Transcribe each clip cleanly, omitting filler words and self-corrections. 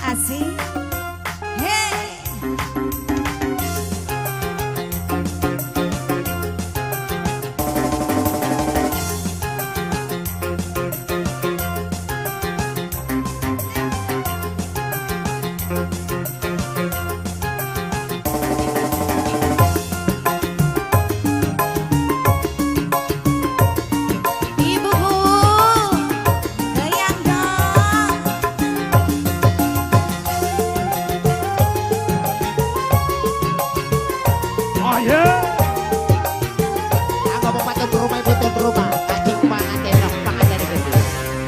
Asik. Hey.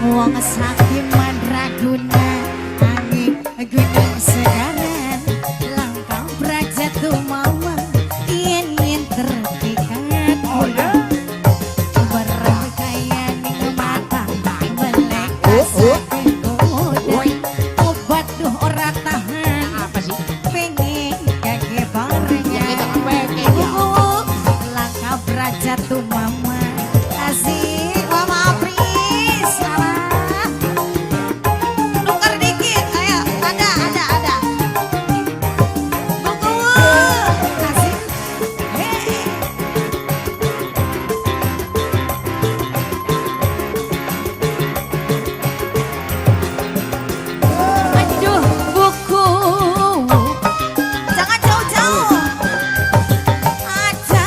Wong sakti madraguna angin gunung segaran langkah brajat mama ingin terpikat berkaya ning mata melek sakit goda obat tuh ora tahan apa sih pengen kage barengan langkah brajat mama asik mama Pris nuker dikit ayo ada buku asik aduh buku jangan jauh-jauh aja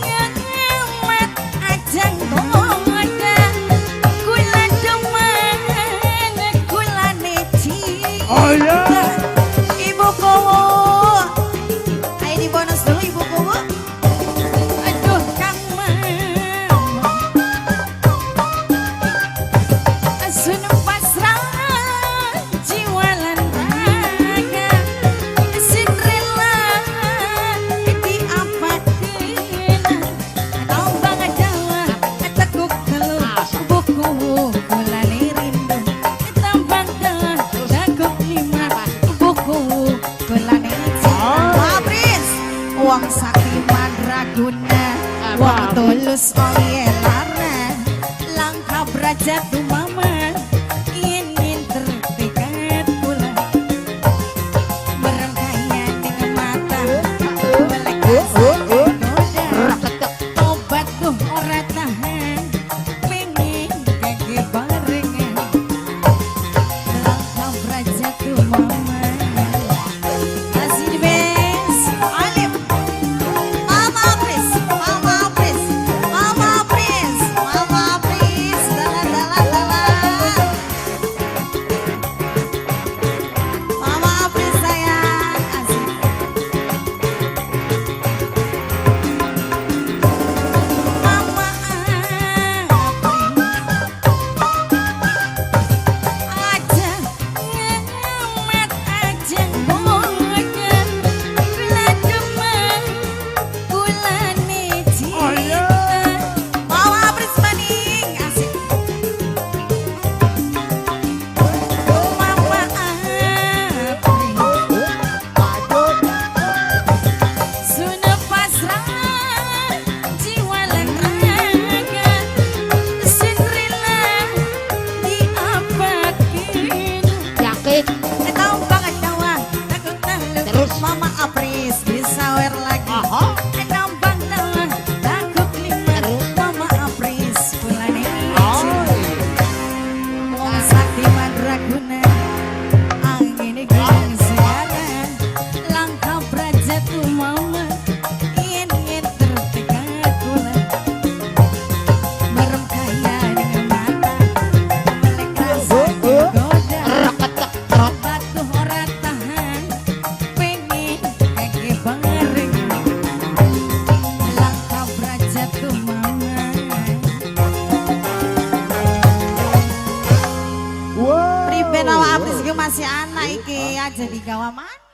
yang hemat aja ngoda kula demen kula neci ibu kowo ayo di bonus dulu ibu kowo aduh kang mama asun pasrah jiwa lan raga Cinderella diapakeun nombang Jawa tekuk telu buku kula rindu tambang dan tekuk lima buku kula Pris uang sakti madraguna uang tulus oyelara langkah brajat mama ingin terpikat pula berkaya dengan mata melek goda obat tuh ora tahan pengen kage barengan langkah brajat mama asih di bes alim mama Pris mama Pris sayang asik mama aja ngemet aja ngoda kula demen kula neci mama Pris maning asik mama Suna pasrah jiwa lan raga Cinderella diapakeun Yakin tahu banget Jawa takut terus mama Apris disawer lagi nambang daun takut lima mama Apris pulane wong sakti madraguna angin gunung segaran langkah brajat mama ingin terpikat pula merem kaya dengan mata melek rasa goda obat tuh ora tahan pengen kage barengan langkah brajat mama priben awak Apris iki masih anak iki aja digawa mana